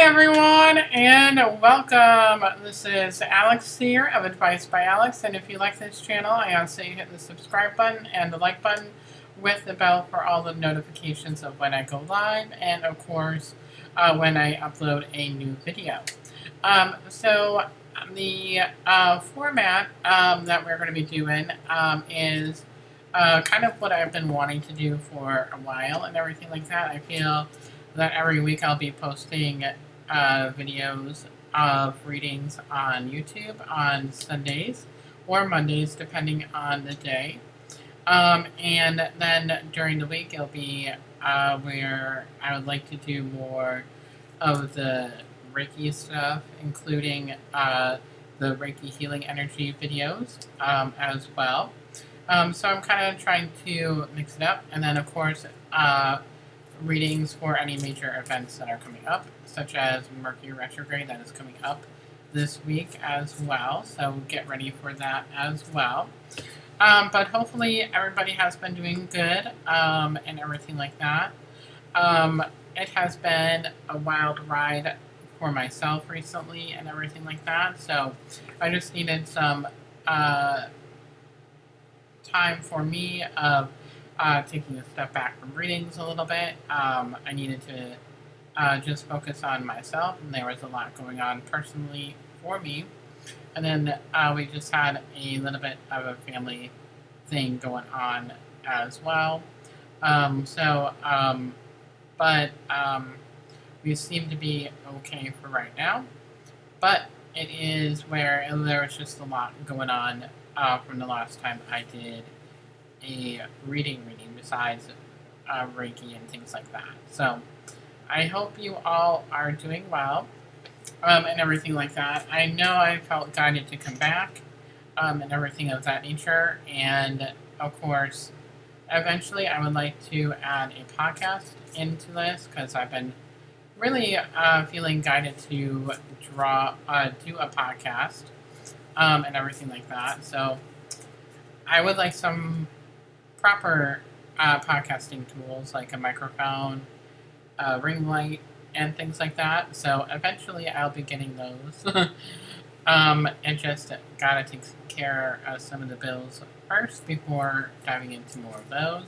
everyone, and welcome. This is Alex here of Advice by Alex, and if you like this channel, I ask that you hit the subscribe button and the like button with the bell for all the notifications of when I go live, and of course, when I upload a new video. So the format that we're going to be doing is kind of what I've been wanting to do for a while and everything like that. I feel that every week I'll be posting videos of readings on YouTube on Sundays or Mondays, depending on the day. And then during the week, it'll be where I would like to do more of the Reiki stuff, including the Reiki healing energy videos as well. So I'm kind of trying to mix it up. And then, of course, readings for any major events that are coming up, such as Mercury retrograde that is coming up this week as well. So get ready for that as well. But hopefully everybody has been doing good and everything like that. It has been a wild ride for myself recently and everything like that. So I just needed some time for me of taking a step back from readings a little bit. I needed to just focus on myself, and there was a lot going on personally for me. And then we just had a little bit of a family thing going on as well. But we seem to be okay for right now. But it is where there was just a lot going on from the last time I did a reading besides Reiki and things like that. So I hope you all are doing well and everything like that. I know I felt guided to come back and everything of that nature. And of course, eventually I would like to add a podcast into this because I've been really feeling guided to do a podcast and everything like that. So I would like some proper podcasting tools like a microphone, ring light, and things like that. So eventually I'll be getting those. And just gotta take care of some of the bills first before diving into more of those.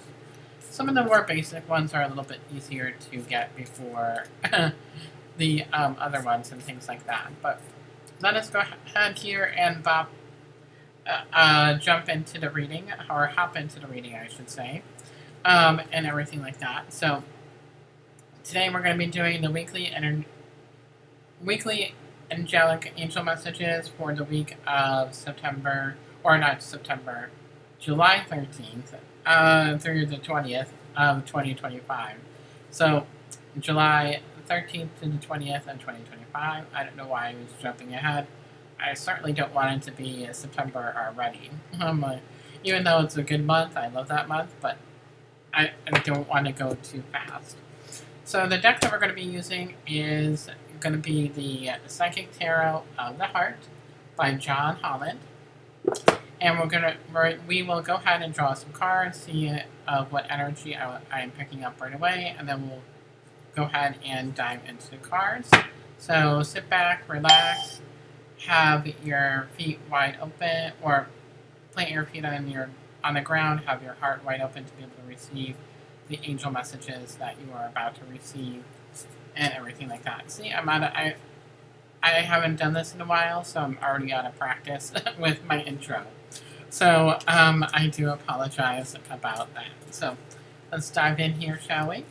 Some of the more basic ones are a little bit easier to get before the other ones and things like that. But let us go ahead here and jump into the reading, or hop into the reading, I should say, and everything like that. So today we're going to be doing the weekly angelic angel messages for the week of July 13th through the 20th of 2025. So July 13th to the 20th of 2025. I don't know why I was jumping ahead. I certainly don't want it to be September already. Even though it's a good month, I love that month, but I don't want to go too fast. So the deck that we're going to be using is going to be the Psychic Tarot of the Heart by John Holland. And we will go ahead and draw some cards, see what energy I am picking up right away, and then we'll go ahead and dive into the cards. So sit back, relax, have your feet wide open, or plant your feet on the ground, have your heart wide open to be able to receive the angel messages that you are about to receive and everything like that. See, I haven't done this in a while, so I'm already out of practice with my intro. So I do apologize about that. So let's dive in here, shall we?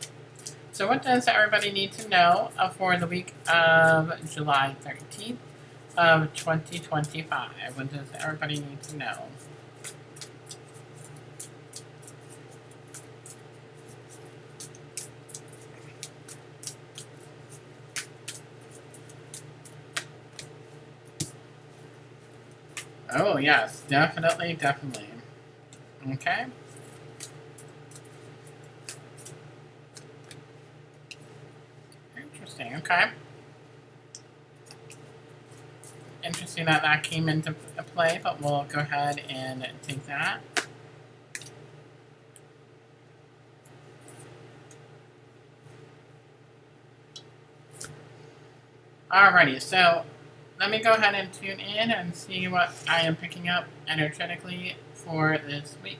So what does everybody need to know for the week of July 13th of 2025? What does everybody need to know? Oh, yes, definitely. Okay. Interesting, okay. Interesting that came into play, but we'll go ahead and take that. Alrighty, so let me go ahead and tune in and see what I am picking up energetically for this week.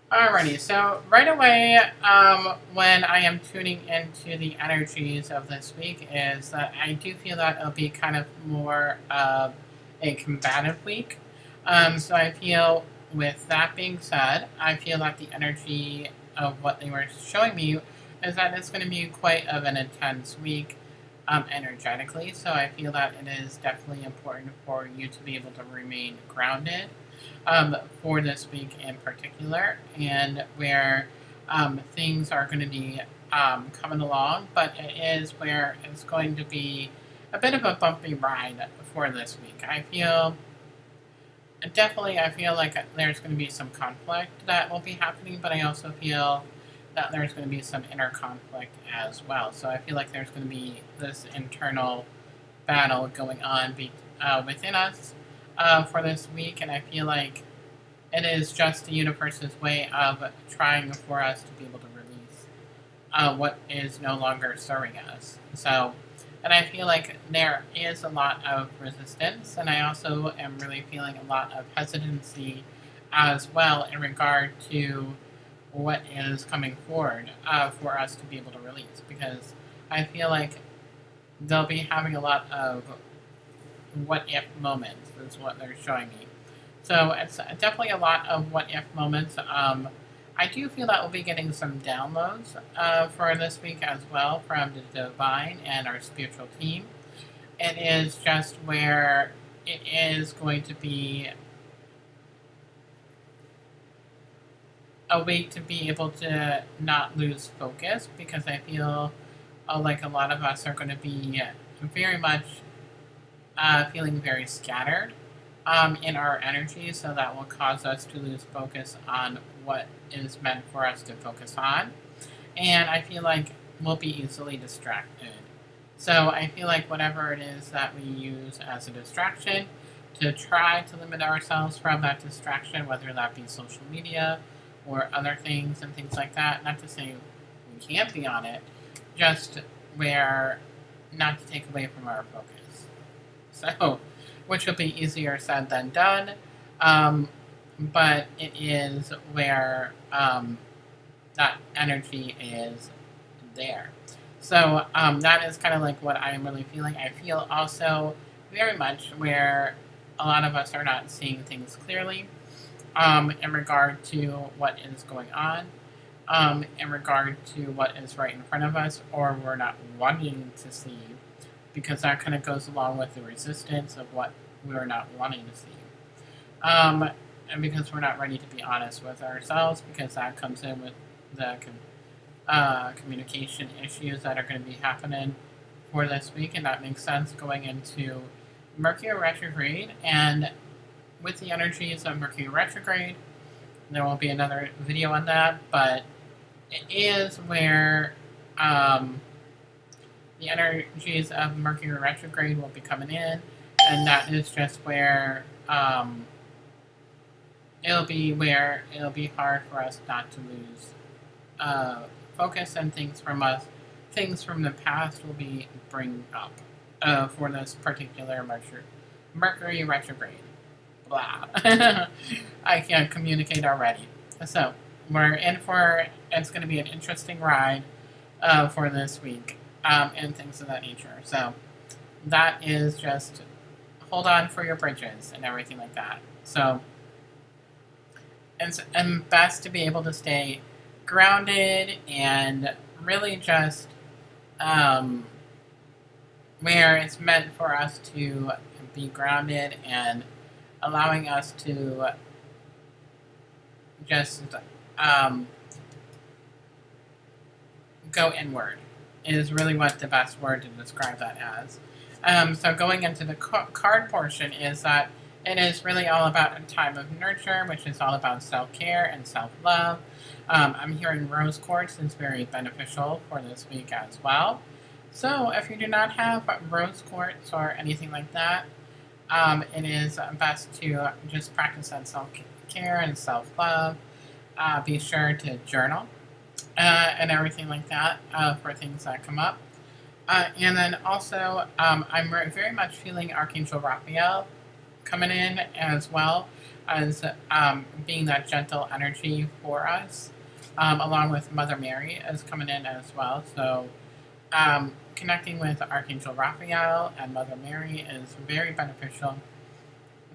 Alrighty, so right away, when I am tuning into the energies of this week, is that I do feel that it'll be kind of more of a combative week. So I feel, with that being said, I feel that the energy of what they were showing me is that it's going to be quite of an intense week, energetically. So I feel that it is definitely important for you to be able to remain grounded, for this week in particular, and where things are going to be coming along, but it is where it's going to be a bit of a bumpy ride for this week. I feel like there's going to be some conflict that will be happening, but I also feel that there's going to be some inner conflict as well. So I feel like there's going to be this internal battle going on within us, for this week, and I feel like it is just the universe's way of trying for us to be able to release what is no longer serving us. So, and I feel like there is a lot of resistance, and I also am really feeling a lot of hesitancy as well in regard to what is coming forward, for us to be able to release, because I feel like they'll be having a lot of what if moments, is what they're showing me. So it's definitely a lot of what if moments. I do feel that we'll be getting some downloads, for this week as well, from the divine and our spiritual team. It is just where it is going to be a way to be able to not lose focus, because I feel, like a lot of us are going to be very much, feeling very scattered, in our energy, so that will cause us to lose focus on what is meant for us to focus on. And I feel like we'll be easily distracted. So I feel like whatever it is that we use as a distraction, to try to limit ourselves from that distraction, whether that be social media or other things and things like that. Not to say we can't be on it, just where not to take away from our focus. So, which will be easier said than done, but it is where, that energy is there. So, that is kind of like what I'm really feeling. I feel also very much where a lot of us are not seeing things clearly, in regard to what is going on, in regard to what is right in front of us, or we're not wanting to see, because that kind of goes along with the resistance of what we're not wanting to see. And because we're not ready to be honest with ourselves, because that comes in with the communication issues that are going to be happening for this week, and that makes sense going into Mercury retrograde. And with the energies of Mercury retrograde, there will be another video on that, but it is where, the energies of Mercury retrograde will be coming in, and that is just where, it'll be hard for us not to lose, focus, and things from us. Things from the past will be bring up, for this particular Mercury retrograde. Blah. I can't communicate already. So we're in for, it's going to be an interesting ride, for this week, and things of that nature. So that is just, hold on for your bridges and everything like that. So and best to be able to stay grounded and really just um, where it's meant for us to be grounded and allowing us to just um, go inward is really what the best word to describe that as. So going into the card portion is that it is really all about a time of nurture, which is all about self-care and self-love. I'm hearing rose quartz is very beneficial for this week as well. So if you do not have rose quartz or anything like that, it is best to just practice that self-care and self-love. Be sure to journal and everything like that for things that come up. And then also, I'm very much feeling Archangel Raphael coming in as well as being that gentle energy for us, along with Mother Mary is coming in as well. So connecting with Archangel Raphael and Mother Mary is very beneficial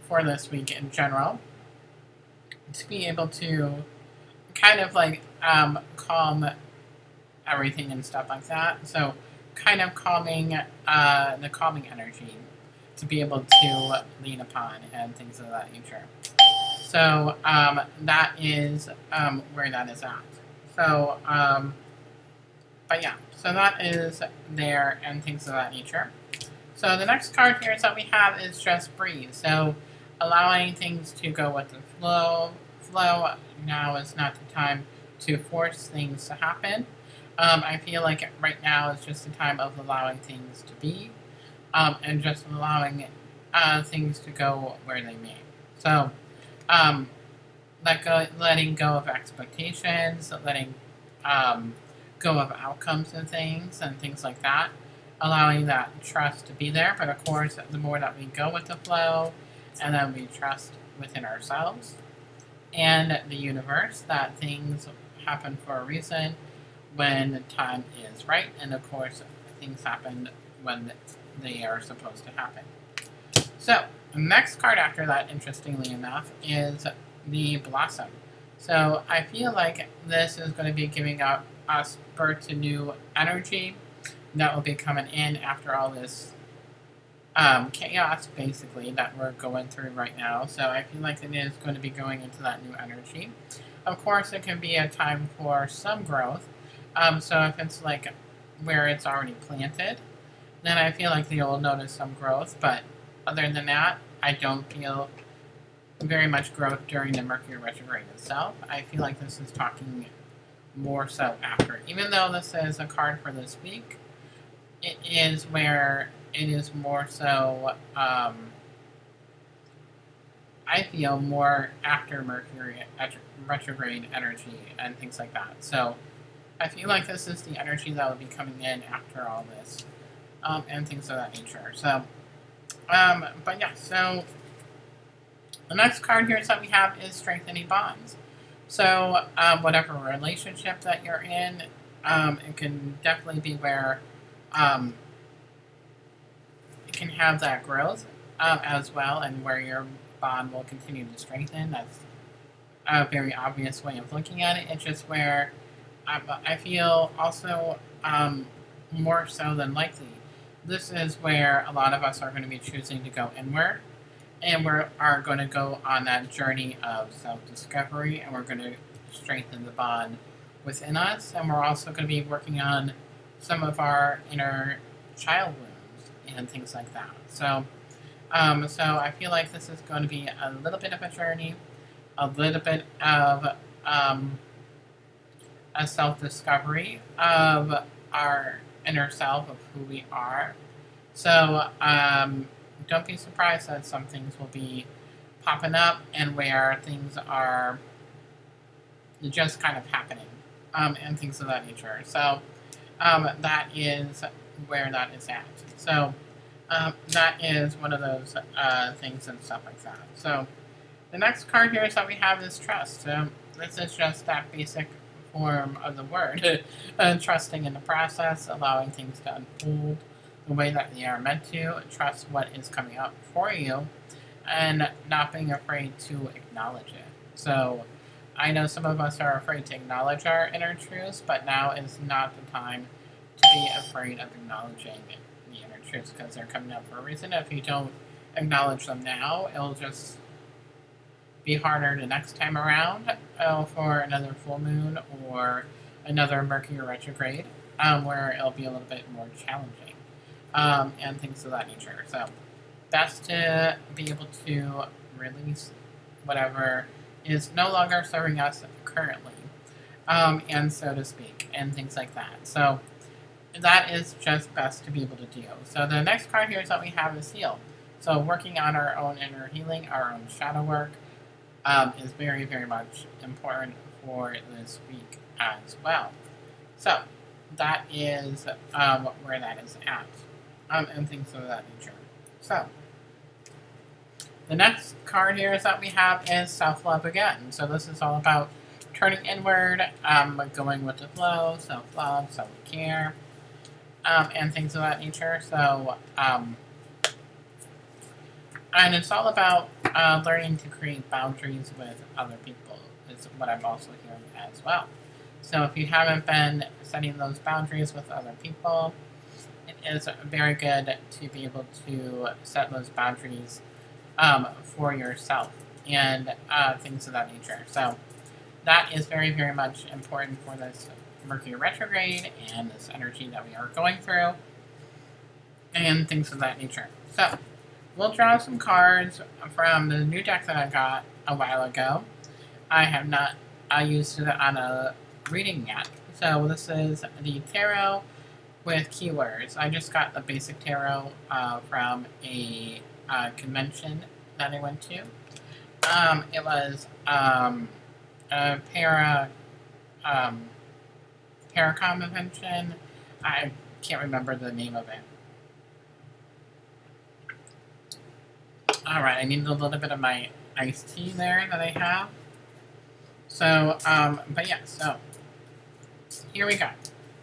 for this week in general, to be able to kind of like calm everything and stuff like that. So kind of calming the calming energy to be able to lean upon and things of that nature. So that is where that is at. So, but yeah, so that is there and things of that nature. So the next card here is that we have is just breathe. So allowing things to go with the flow. Now is not the time to force things to happen. I feel like right now is just the time of allowing things to be, and just allowing things to go where they may. So, letting go of expectations, letting go of outcomes and things like that, allowing that trust to be there. But of course, the more that we go with the flow, and then we trust within ourselves and the universe that things happen for a reason when the time is right, and of course things happen when they are supposed to happen. So the next card after that, interestingly enough, is the Blossom. So I feel like this is going to be giving us birth to new energy that will be coming in after all this chaos, basically, that we're going through right now. So I feel like it is going to be going into that new energy. Of course, it can be a time for some growth. So if it's like where it's already planted, then I feel like you'll notice some growth. But other than that, I don't feel very much growth during the Mercury retrograde itself. I feel like this is talking more so after. Even though this is a card for this week, it is where it is more so, I feel more after Mercury retrograde energy and things like that. So I feel like this is the energy that will be coming in after all this, and things of that nature. So, but yeah, so the next card here that we have is strengthening bonds. So whatever relationship that you're in, it can definitely be where it can have that growth as well, and where your bond will continue to strengthen. That's a very obvious way of looking at it. It's just where I feel also more so than likely, this is where a lot of us are going to be choosing to go inward, and we are going to go on that journey of self-discovery, and we're going to strengthen the bond within us, and we're also going to be working on some of our inner child wounds and things like that. So, so I feel like this is going to be a little bit of a journey, a little bit of a self-discovery of our inner self, of who we are. So don't be surprised that some things will be popping up and where things are just kind of happening, and things of that nature. So that is where that is at. So that is one of those things and stuff like that. So the next card here is that we have is trust. So this is just that basic form of the word, trusting in the process, allowing things to unfold the way that they are meant to, trust what is coming up for you, and not being afraid to acknowledge it. So I know some of us are afraid to acknowledge our inner truths, but now is not the time to be afraid of acknowledging the inner truths because they're coming up for a reason. If you don't acknowledge them now, it'll just be harder the next time around for another full moon or another Mercury retrograde, where it'll be a little bit more challenging, and things of that nature. So, best to be able to release whatever is no longer serving us currently, and so to speak, and things like that. So, that is just best to be able to do. So, the next card here is that we have is heal. So, working on our own inner healing, our own shadow work, is very, very much important for this week as well. So, that is where that is at, and things of that nature. So, the next card here is that we have is self-love again. So, this is all about turning inward, going with the flow, self-love, self-care, and things of that nature. So, and it's all about learning to create boundaries with other people is what I'm also hearing as well. So if you haven't been setting those boundaries with other people, it is very good to be able to set those boundaries for yourself and things of that nature. So that is very, very much important for this Mercury retrograde and this energy that we are going through and things of that nature. So we'll draw some cards from the new deck that I got a while ago. I have not used it on a reading yet. So this is the tarot with keywords. I just got the basic tarot from a convention that I went to. It was a Paracom convention. I can't remember the name of it. Alright, I need a little bit of my iced tea there that I have. So, but yeah, so here we go.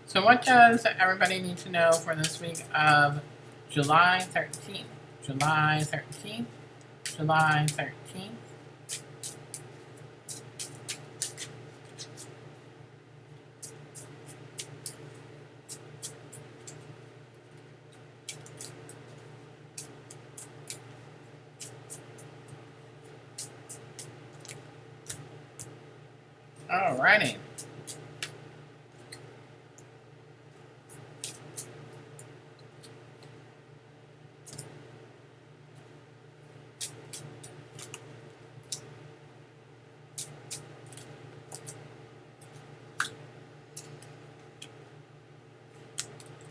So what does everybody need to know for this week of July 13th? July 13th? July 13th? Alrighty.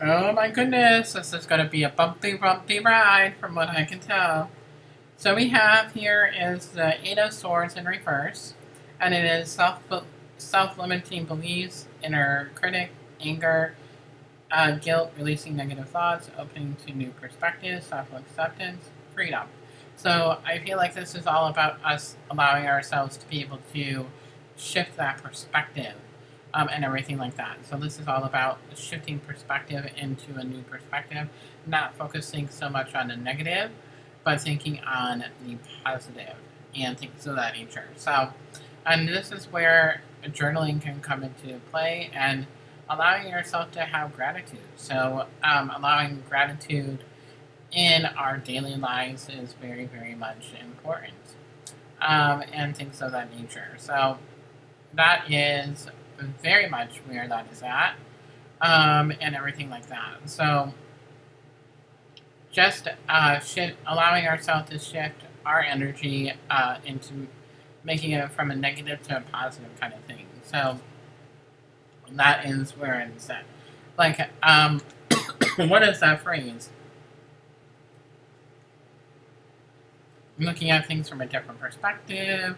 Oh my goodness, this is going to be a bumpy ride from what I can tell. So we have here is the Eight of Swords in reverse, and it is self-limiting beliefs, inner critic, anger, guilt, releasing negative thoughts, opening to new perspectives, self-acceptance, freedom. So I feel like this is all about us allowing ourselves to be able to shift that perspective, and everything like that. So this is all about shifting perspective into a new perspective, not focusing so much on the negative, but thinking on the positive and things of that nature. So, and this is where journaling can come into play and allowing yourself to have gratitude. So, allowing gratitude in our daily lives is very, very much important, and things of that nature. So, that is very much where that is at, and everything like that. So, just allowing ourselves to shift our energy into making it from a negative to a positive kind of thing. So that is where it's at. Like, what is that phrase? Looking at things from a different perspective.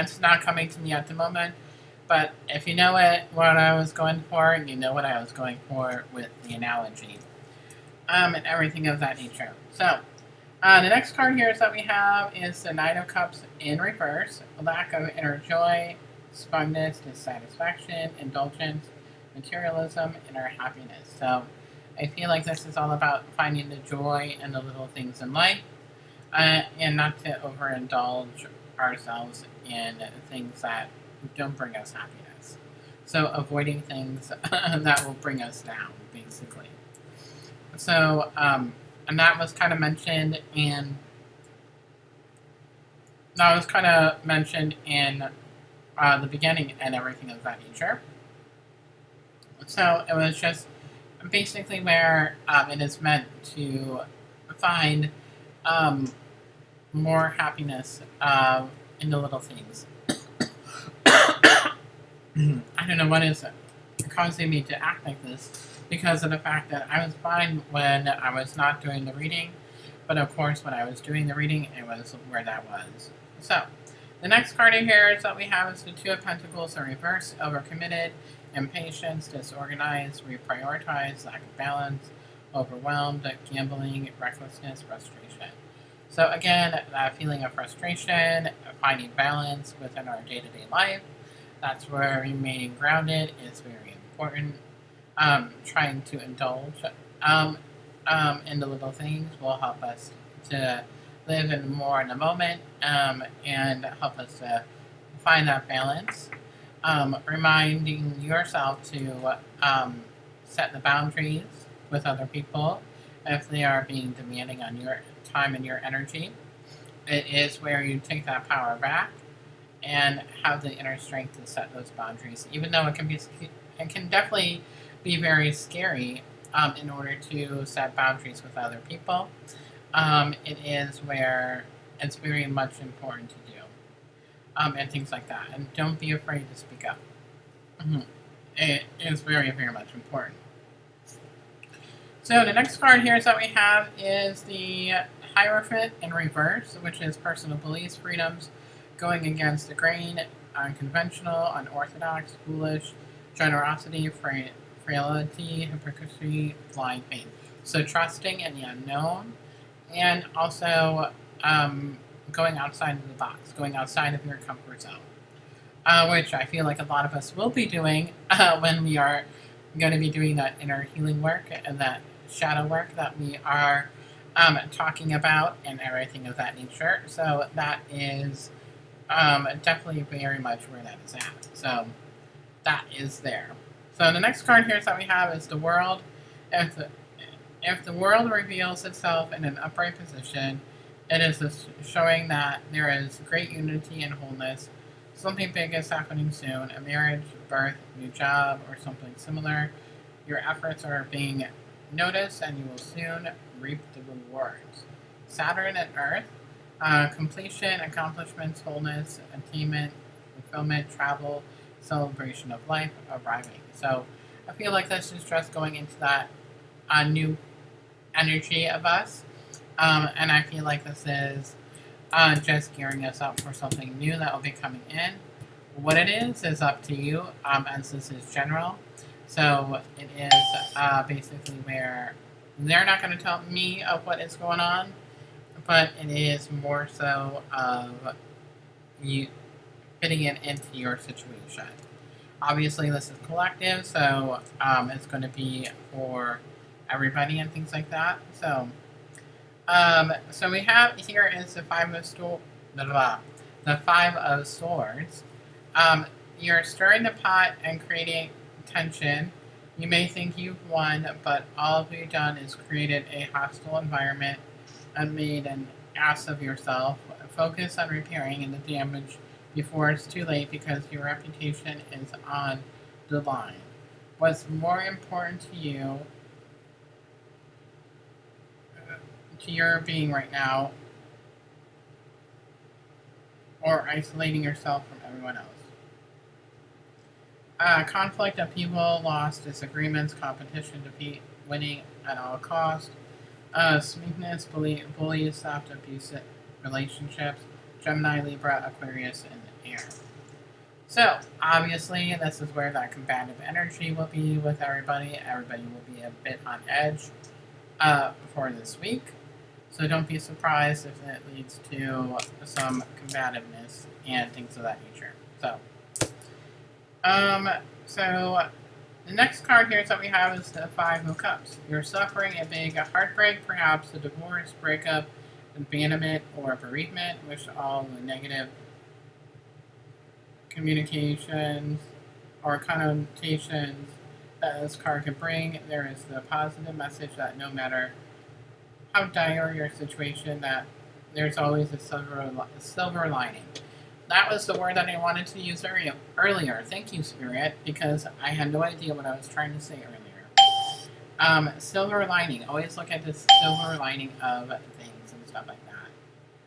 It's not coming to me at the moment. But if you know what I was going for, you know what I was going for with the analogy, and everything of that nature. So, the next card here is that we have is the Nine of Cups in reverse, a lack of inner joy, smugness, dissatisfaction, indulgence, materialism, inner happiness. So, I feel like this is all about finding the joy in the little things in life, and not to overindulge ourselves in things that don't bring us happiness. So avoiding things that will bring us down, basically. So, and that was kind of mentioned in the beginning and everything of that nature. So it was just basically where it is meant to find um, more happiness in the little things. I don't know what is causing me to act like this, because of the fact that I was fine when I was not doing the reading, but of course when I was doing the reading, it was where that was. So, the next card in here is that we have is the Two of Pentacles in reverse: overcommitted, impatience, disorganized, reprioritize, lack of balance, overwhelmed, gambling, recklessness, frustration. So again, that feeling of frustration, finding balance within our day-to-day life, that's where remaining grounded is very important. Trying to indulge in the little things will help us to live more in the moment, and help us to find that balance. Reminding yourself to set the boundaries with other people if they are being demanding on your time and your energy. It is where you take that power back and have the inner strength to set those boundaries, even though it can definitely be very scary in order to set boundaries with other people. It is where it's very much important to do, and things like that. And don't be afraid to speak up. It is very, very much important. So the next card here that we have is the Hierophant in reverse, which is personal beliefs, freedoms, going against the grain, unconventional, unorthodox, foolish, generosity, frailty, hypocrisy, blind faith. So trusting in the unknown, and also going outside of the box, going outside of your comfort zone, which I feel like a lot of us will be doing when we are going to be doing that inner healing work and that shadow work that we are talking about and everything of that nature. So that is definitely very much where that is at. So that is there. So the next card here that we have is the World. If the world reveals itself in an upright position, it is showing that there is great unity and wholeness. Something big is happening soon: a marriage, birth, new job, or something similar. Your efforts are being noticed, and you will soon reap the rewards. Saturn and Earth, completion, accomplishments, wholeness, attainment, fulfillment, travel, celebration of life, arriving. So I feel like this is just going into that new energy of us, and I feel like this is just gearing us up for something new that will be coming in. What it is up to you, as this is general. So it is basically where they're not going to tell me of what is going on, but it is more so of you fitting it into your situation. Obviously, this is collective, so it's going to be for everybody and things like that. So, so we have here is the Five of Swords. You're stirring the pot and creating tension. You may think you've won, but all you've done is created a hostile environment and made an ass of yourself. Focus on repairing the damage before it's too late, because your reputation is on the line. What's more important to you, to your being right now, or isolating yourself from everyone else? Conflict, upheaval, loss, disagreements, competition, defeat, winning at all costs. Sweetness, bullies, soft, abusive relationships. Gemini, Libra, Aquarius, and air. So, obviously, this is where that combative energy will be with everybody. Everybody will be a bit on edge for this week. So don't be surprised if it leads to some combativeness and things of that nature. So The next card here that we have is the Five of Cups. You're suffering a big heartbreak, perhaps a divorce, breakup, abandonment, or bereavement, which all the negative communications or connotations that this card can bring. There is the positive message that no matter how dire your situation, that there's always a silver lining. That was the word that I wanted to use earlier. Thank you, Spirit, because I had no idea what I was trying to say earlier. Silver lining. Always look at the silver lining of things and stuff like that.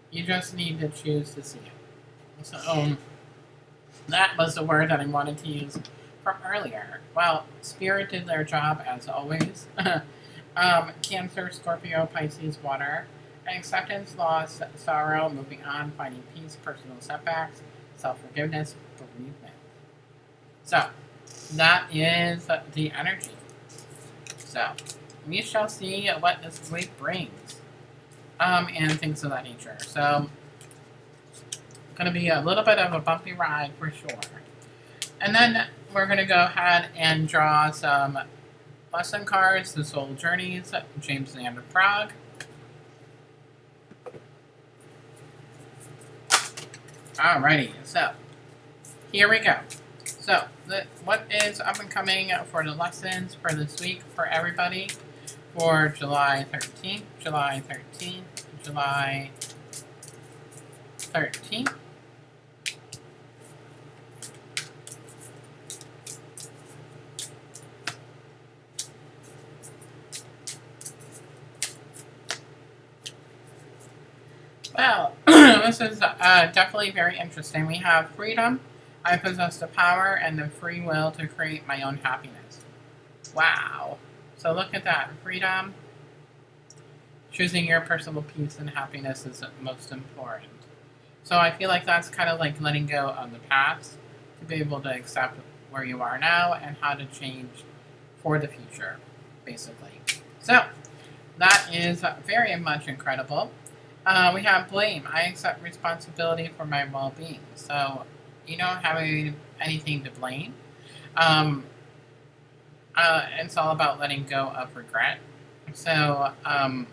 You just need to choose to see it. So, that was the word that I wanted to use from earlier. Well, Spirit did their job as always. Cancer, Scorpio, Pisces, water. Acceptance, loss, sorrow, moving on, finding peace, personal setbacks, self-forgiveness, bereavement. So, that is the energy. So, we shall see what this week brings. And things of that nature. So, going to be a little bit of a bumpy ride for sure. And then we're going to go ahead and draw some lesson cards, the Soul Journeys, James Xander Prague. Alrighty, so here we go. So, what is up and coming for the lessons for this week for everybody for July 13th, July 13th, July 13th. Well, this is definitely very interesting. We have freedom. I possess the power and the free will to create my own happiness. Wow. So look at that. Freedom. Choosing your personal peace and happiness is most important. So I feel like that's kind of like letting go of the past to be able to accept where you are now and how to change for the future, basically. So that is very much incredible. We have blame. I accept responsibility for my well-being. So you don't have anything to blame. It's all about letting go of regret. So I'm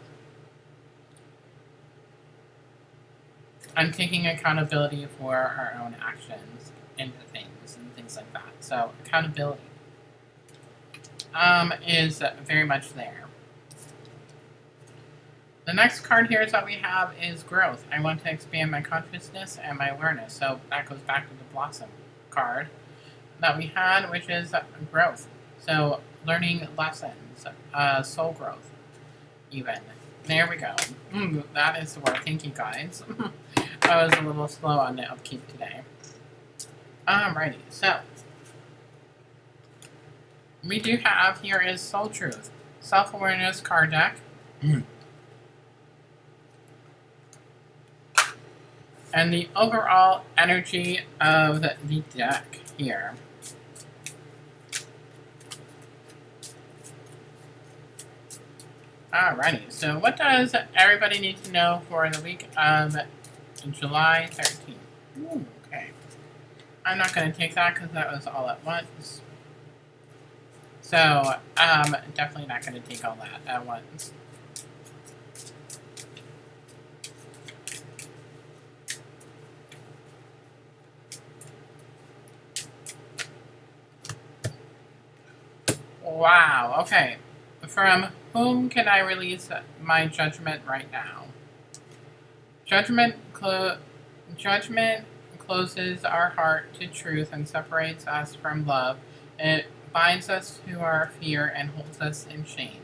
taking accountability for our own actions into things and things like that. So accountability is very much there. The next card here that we have is growth. I want to expand my consciousness and my awareness. So that goes back to the Blossom card that we had, which is growth. So learning lessons, soul growth, even. There we go. That is the word. Thank you, guys. I was a little slow on the upkeep today. Alrighty, so we do have here is Soul Truth, Self-Awareness card deck. And the overall energy of the deck here. Alrighty, so what does everybody need to know for the week of July 13th? Ooh, okay. I'm not going to take that because that was all at once. So, definitely not going to take all that at once. Wow, okay. From whom can I release my judgment right now? Judgment closes our heart to truth and separates us from love. It binds us to our fear and holds us in shame.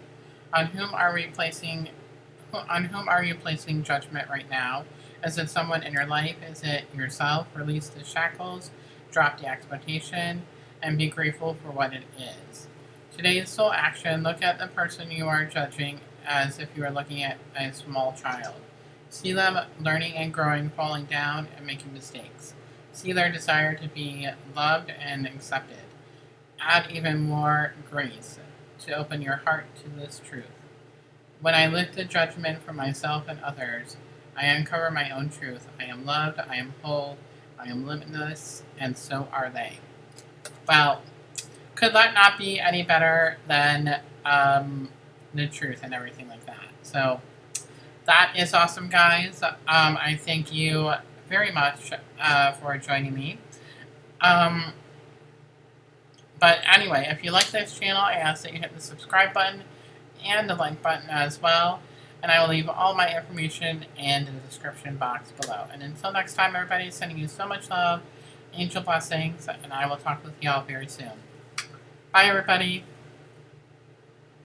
On whom are you placing judgment right now? Is it someone in your life? Is it yourself? Release the shackles, drop the expectation, and be grateful for what it is. Today's soul action, look at the person you are judging as if you were looking at a small child. See them learning and growing, falling down, and making mistakes. See their desire to be loved and accepted. Add even more grace to open your heart to this truth. When I lift the judgment from myself and others, I uncover my own truth. I am loved, I am whole, I am limitless, and so are they. Well, could that not be any better than the truth and everything like that? So that is awesome, guys. I thank you very much for joining me. But anyway, if you like this channel, I ask that you hit the subscribe button and the like button as well. And I will leave all my information in the description box below. And until next time, everybody, sending you so much love, angel blessings, and I will talk with you all very soon. Bye, everybody.